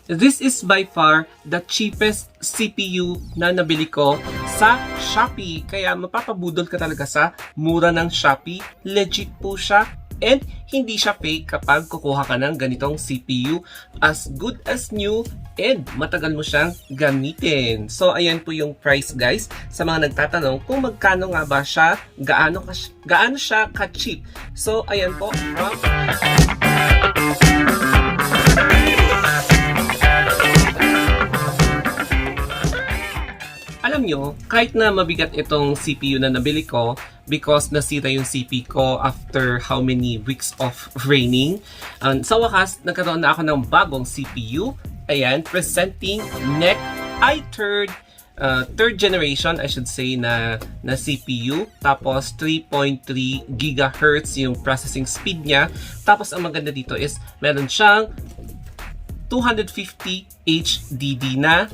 This is by far the cheapest CPU na nabili ko sa Shopee. Kaya mapapabudol ka talaga sa mura ng Shopee. Legit po siya. And hindi siya fake kapag kukuha ka ng ganitong CPU. As good as new and matagal mo siyang gamitin. So ayan po yung price guys. Sa mga nagtatanong kung magkano nga ba siya, gaano siya ka-cheap. So ayan po. Alam nyo, kahit na mabigat itong CPU na nabili ko because nasira yung CPU ko after how many weeks of raining, sa wakas, nagkaroon na ako ng bagong CPU. Ayan, presenting NEC i3 third generation, I should say, na CPU. Tapos 3.3 GHz yung processing speed niya. Tapos ang maganda dito is meron siyang 250 HDD na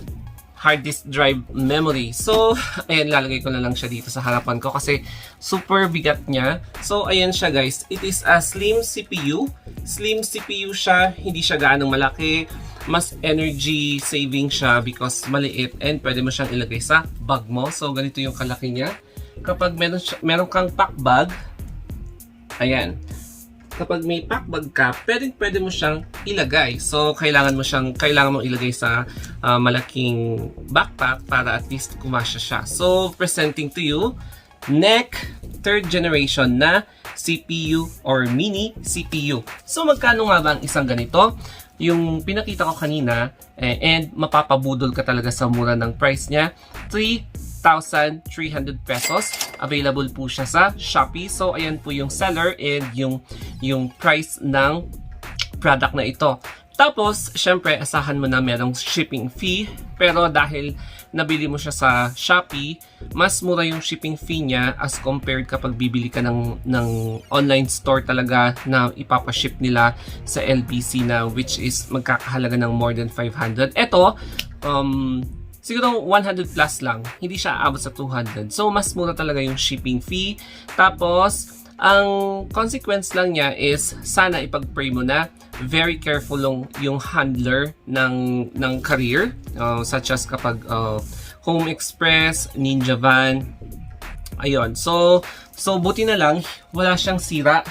hard disk drive memory. So, ayan, lalagay ko na lang siya dito sa harapan ko kasi super bigat niya. So, ayan siya guys. It is a slim CPU. Slim CPU siya. Hindi siya gaanong malaki. Mas energy saving siya because maliit and pwede mo siyang ilagay sa bag mo. So, ganito yung kalaki niya. Kapag meron kang pack bag, ayan. Kapag may pack bag ka, pwede mo siyang ilagay. So, kailangan mo ilagay sa malaking backpack para at least kumasya siya. So, presenting to you, NEC third generation na CPU or mini CPU. So, magkano nga ba ang isang ganito? Yung pinakita ko kanina, and mapapabudol ka talaga sa mura ng price niya, 3,300 pesos. Available po siya sa Shopee. So, ayan po yung seller and yung price ng product na ito. Tapos, syempre, asahan mo na merong shipping fee. Pero dahil nabili mo siya sa Shopee, mas mura yung shipping fee niya as compared kapag bibili ka ng online store talaga na ipapaship nila sa LBC na which is magkakahalaga ng more than 500. Ito, siguro 100 plus lang. Hindi siya aabot sa 200. So, mas mura talaga yung shipping fee. Tapos, ang consequence lang niya is sana ipag-pray mo na very careful yung handler ng carrier. Such as kapag Home Express, Ninja Van. Ayun. So, buti na lang, wala siyang sira.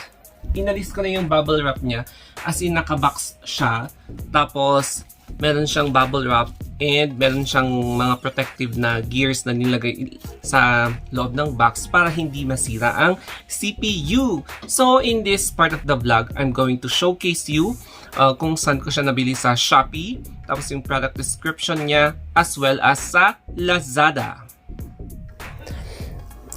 Inalis ko na yung bubble wrap niya. As in, nakabox siya. Tapos, meron siyang bubble wrap and meron siyang mga protective na gears na nilagay sa loob ng box para hindi masira ang CPU. So, in this part of the vlog, I'm going to showcase you kung saan ko siya nabili sa Shopee, tapos yung product description niya, as well as sa Lazada.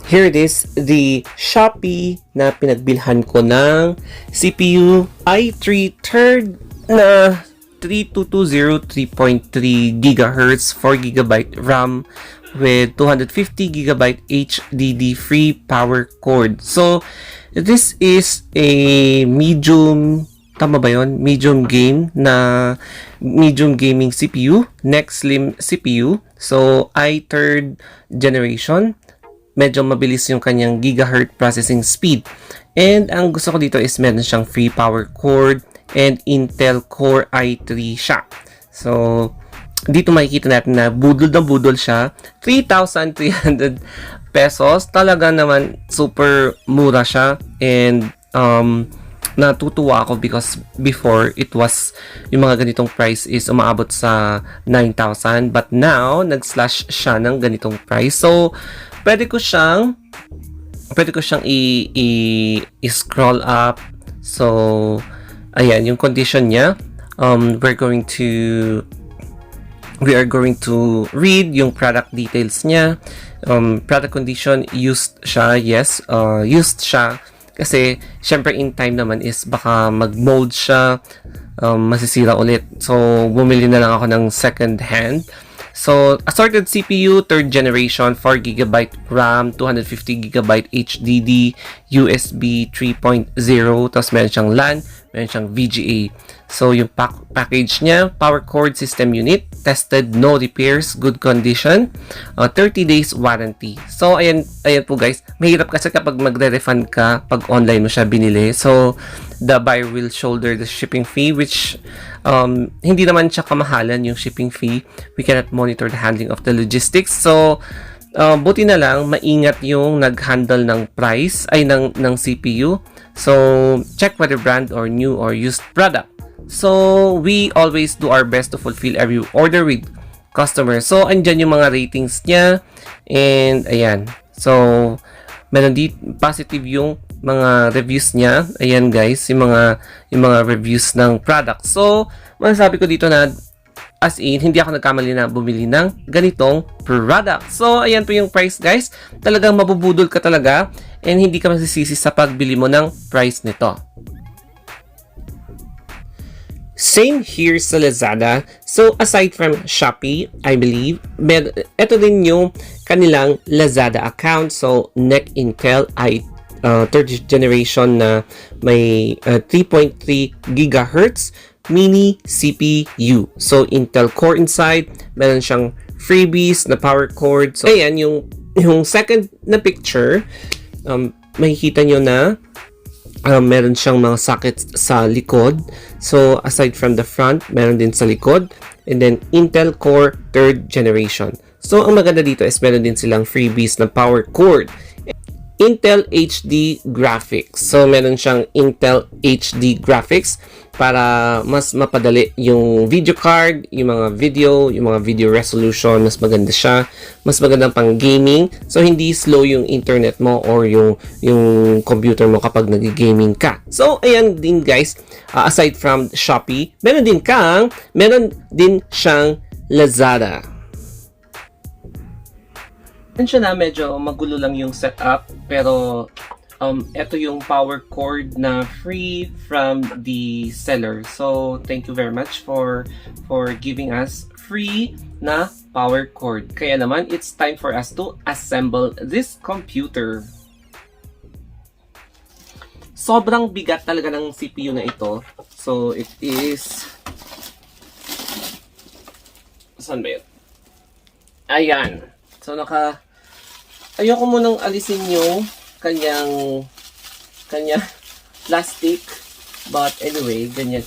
Here it is, the Shopee na pinagbilhan ko ng CPU i3 third na 3220 3.3 GHz 4GB RAM with 250GB HDD free power cord. So, this is a medium, tama ba yun? Medium gaming CPU, NEC Slim CPU. So, i3 generation. Medyo mabilis yung kanyang gigahertz processing speed. And ang gusto ko dito is meron siyang free power cord and Intel Core i3 siya. So, dito makikita natin na budol siya. 3,300 pesos. Talaga naman super mura siya. And natutuwa ako because before it was yung mga ganitong price is umaabot sa 9,000. But now, nag-slash siya ng ganitong price. So, pwede ko siyang i-scroll up. So, ayan, yung condition niya. We are going to read yung product details niya. Product condition, used siya. Yes, used siya. Kasi, syempre in time naman is baka mag-mold siya, masisira ulit. So, bumili na lang ako ng second hand. So, assorted CPU, third generation, 4GB RAM, 250GB HDD, USB 3.0, tapos meron siyang LAN, meron siyang VGA. So, yung package niya, power cord system unit, tested, no repairs, good condition, 30 days warranty. So, ayan po guys. Mahirap kasi kapag magre-refund ka pag online mo siya binili. So, the buyer will shoulder the shipping fee, which hindi naman siya kamahalan yung shipping fee. We cannot monitor the handling of the logistics. So, buti na lang maingat yung nag-handle ng price ay ng CPU. So check whether brand or new or used product. So we always do our best to fulfill every order with customer. So andyan yung mga ratings niya, and ayan. So meron dito positive yung mga reviews niya. Ayan guys, yung mga reviews ng product. So masasabi ko dito na as in, hindi ako nagkamali na bumili ng ganitong product. So, ayan po yung price guys. Talagang mabubudol ka talaga and hindi ka masisisi sa pagbili mo ng price nito. Same here sa Lazada. So, aside from Shopee, I believe, ito din yung kanilang Lazada account. So, NEC Intel ay third generation na may 3.3 GHz mini CPU. So, Intel Core inside. Meron siyang freebies na power cord. So, ayan, yung second na picture, makikita nyo na meron siyang mga sockets sa likod. So, aside from the front, meron din sa likod. And then, Intel Core 3rd generation. So, ang maganda dito is meron din silang freebies na power cord. Intel HD Graphics. So, meron siyang Intel HD Graphics para mas mapadali yung video card, yung mga video resolution, mas maganda siya, mas magandang pang gaming. So, hindi slow yung internet mo or yung computer mo kapag nag-gaming ka. So, ayan din guys, aside from Shopee, meron din siyang Lazada. Siya na medyo magulo lang yung setup, pero ito yung power cord na free from the seller. So thank you very much for giving us free na power cord. Kaya naman it's time for us to assemble this computer. Sobrang bigat talaga ng CPU na ito. So it is, saan ba yun? Ayan. So ayoko munang alisin yung kanyang plastic, but anyway, ganyan.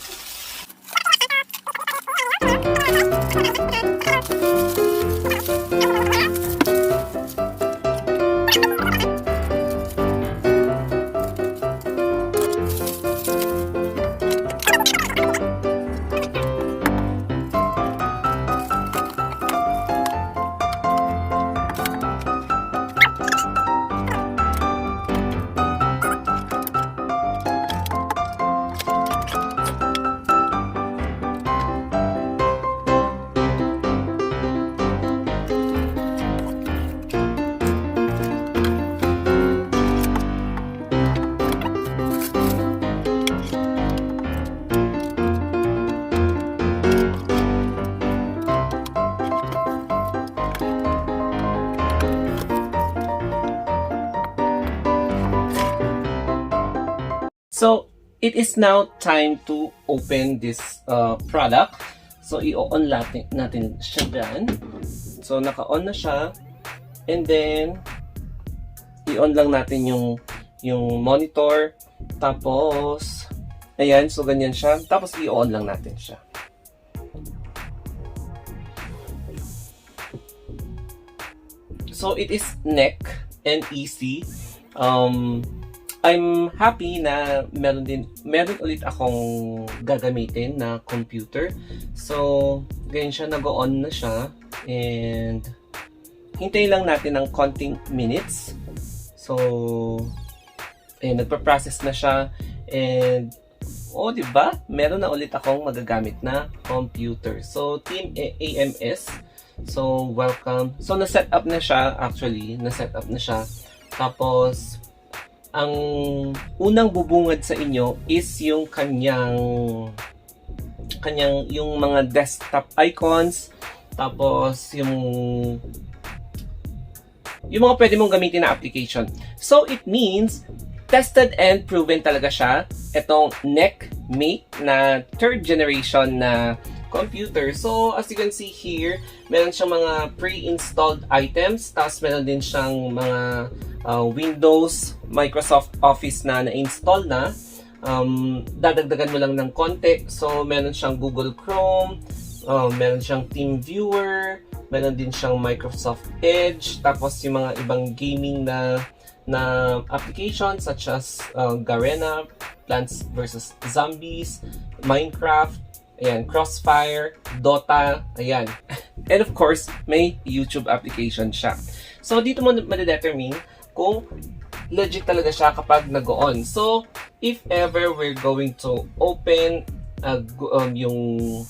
So, it is now time to open this product. So, i-on natin siya dyan. So, naka-on na siya. And then, i-on lang natin yung monitor. Tapos, ayan. So, ganyan siya. Tapos, i-on lang natin siya. So, it is NEC, NEC. I'm happy na meron ulit akong gagamitin na computer. So, ganyan siya, nag-on na siya. And, hintayin lang natin ng konting minutes. So, ayun, nagpa-process na siya. And, diba? Meron na ulit akong magagamit na computer. So, Team AMS. So, welcome. So, na-set up na siya, actually. Na-set up na siya. Tapos, ang unang bubungad sa inyo is yung kanyang yung mga desktop icons, tapos yung mga pwede mong gamitin na application. So it means tested and proven talaga siya, itong NEC Mate na 3rd generation na computer. So, as you can see here, meron siyang mga pre-installed items. Tapos, meron din siyang mga Windows, Microsoft Office na na-install na. Dadagdagan mo lang ng konti. So, meron siyang Google Chrome, meron siyang TeamViewer, meron din siyang Microsoft Edge, tapos yung mga ibang gaming na applications such as Garena, Plants vs. Zombies, Minecraft, ayan, Crossfire, Dota, ayan. And of course, may YouTube application siya. So, dito mo ma-determine kung legit talaga siya kapag nag-on. So, if ever we're going to open yung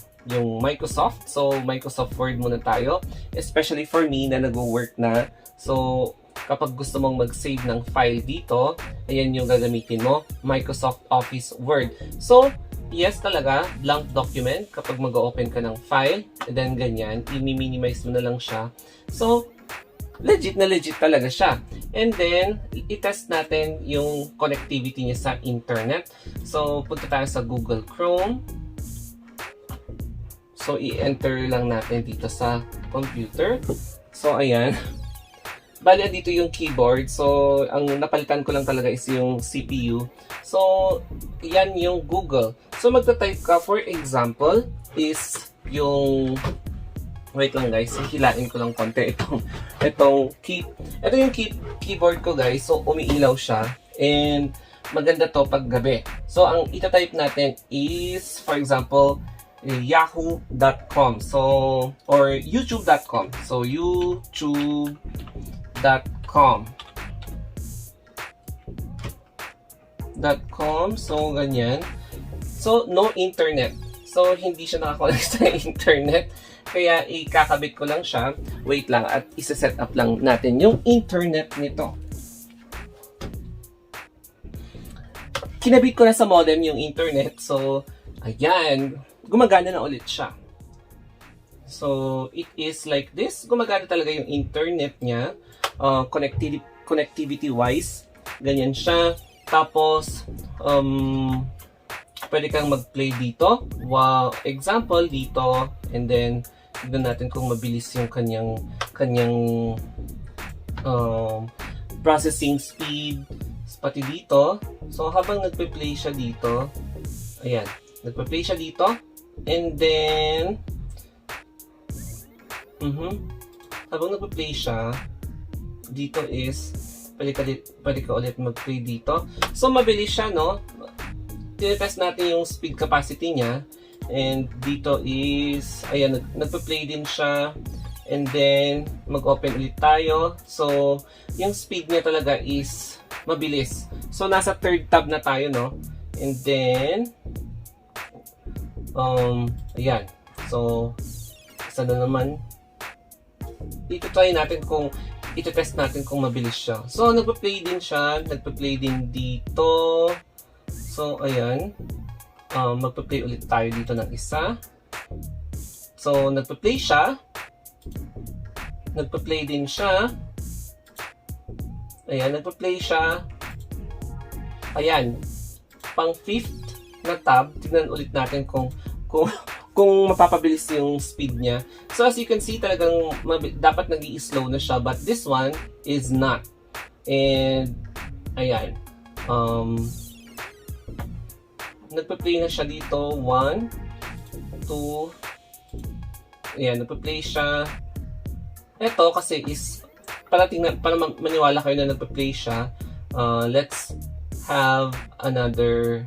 Microsoft, so Microsoft Word muna tayo, especially for me na nag-work na. So, kapag gusto mong mag-save ng file dito, ayan yung gagamitin mo, Microsoft Office Word. So, yes talaga, blank document kapag mag-open ka ng file, and then ganyan, i-minimize mo na lang siya. So, legit na legit talaga siya. And then, i-test natin yung connectivity niya sa internet. So, punta tayo sa Google Chrome. So, i-enter lang natin dito sa computer. So, ayan. Bali, dito yung keyboard. So, ang napalitan ko lang talaga is yung CPU. So, yan yung Google. So, magta-type ka, for example, is yung... Wait lang guys, hilain ko lang konti ito yung keyboard ko guys. So, umiilaw siya. And, maganda to pag gabi. So, ang ita-type natin is, for example, yahoo.com. So, or youtube.com. So, youtube.com. So, ganyan. So, no internet. So, hindi siya nakakonect sa internet. Kaya, ikakabit ko lang siya. Wait lang, at isa-set up lang natin yung internet nito. Kinabit ko na sa modem yung internet. So, ayan. Gumagana na ulit siya. So, it is like this. Gumagana talaga yung internet niya. Connectivity-wise. Ganyan siya. Tapos, pwede kang mag-play dito. Wow, example dito. And then, tignan natin kung mabilis yung kanyang processing speed. Pati dito. So, habang nagpe-play siya dito, ayan, nagpe-play siya dito. And then, habang nagpe-play siya, dito is, pwede ka ulit mag-play dito. So, mabilis siya, no? Tinetest natin yung speed capacity niya. And dito is, ayan, nagpa-play din siya. And then, mag-open ulit tayo. So, yung speed niya talaga is mabilis. So, nasa third tab na tayo, no? And then, ayan. So, isa na naman. Ito-try natin kung, ito-test natin kung mabilis siya. So, nagpa-play din siya. Nagpa-play din dito. So, ayan. Magpa-play ulit tayo dito ng isa. So, nagpa-play siya. Nagpa-play din siya. Ayan, nagpa-play siya. Ayan. Pang 5th na tab. Tignan ulit natin kung mapapabilis yung speed niya. So, as you can see, talagang dapat nag-i-slow na siya. But this one is not. And, ayan. Nagpa-play na siya dito. 1, 2. Ayan, nagpa-play siya. Ito kasi is, para maniwala kayo na nagpa-play siya, let's have another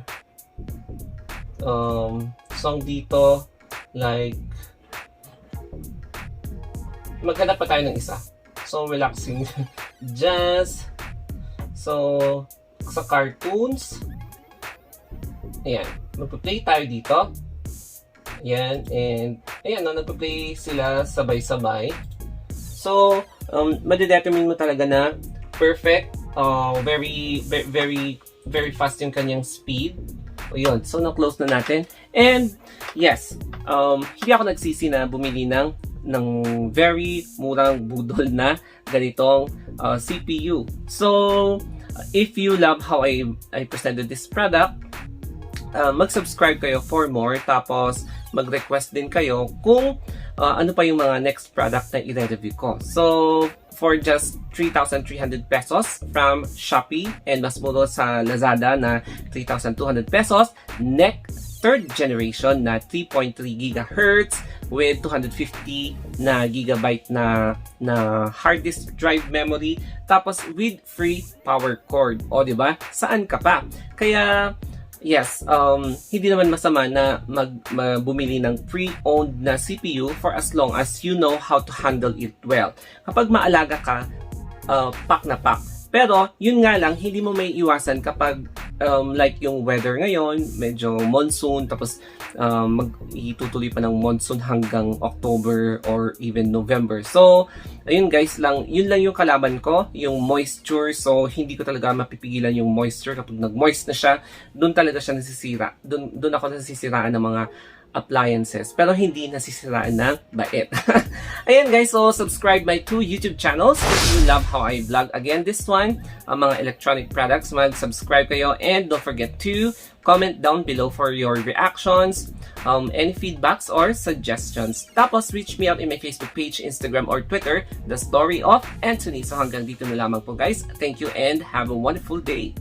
song dito. Like, maghanap pa tayo ng isa. So, relaxing jazz. So, sa cartoons. Ayan, magpa-play tayo dito. Ayan, and ayan, no, nagpa-play sila sabay-sabay. So, madedetermine mo talaga na perfect, very fast yung kanyang speed. O yun, so na-close na natin. And, yes, hindi ako nagsisi na bumili ng very murang budol na ganitong CPU. So, if you love how I presented this product, mag-subscribe kayo for more. Tapos, mag-request din kayo kung ano pa yung mga next product na i-review ko. So, for just 3,300 pesos from Shopee and mas mura sa Lazada na 3,200 pesos, NEC third generation na 3.3 GHz with 250 na gigabyte na hard disk drive memory, tapos with free power cord. O, di ba? Saan ka pa? Kaya yes, hindi naman masama na bumili ng pre-owned na CPU for as long as you know how to handle it well. Kapag maalaga ka, pack na pack. Pero, yun nga lang, hindi mo may iwasan kapag like yung weather ngayon, medyo monsoon, tapos itutuloy pa ng monsoon hanggang October or even November. So, ayun guys lang, yun lang yung kalaban ko, yung moisture. So, hindi ko talaga mapipigilan yung moisture. Kapag nag-moist na siya, doon talaga siya nasisira. Doon ako nasisiraan ng mga appliances, pero hindi nasisiraan ng bait. Ayan guys, so subscribe my 2 YouTube channels if you love how I vlog. Again, this one, mga electronic products, mag-subscribe kayo, and don't forget to comment down below for your reactions, any feedbacks or suggestions. Tapos, reach me out in my Facebook page, Instagram, or Twitter, The Story of Anthony. So hanggang dito na lamang po guys. Thank you and have a wonderful day.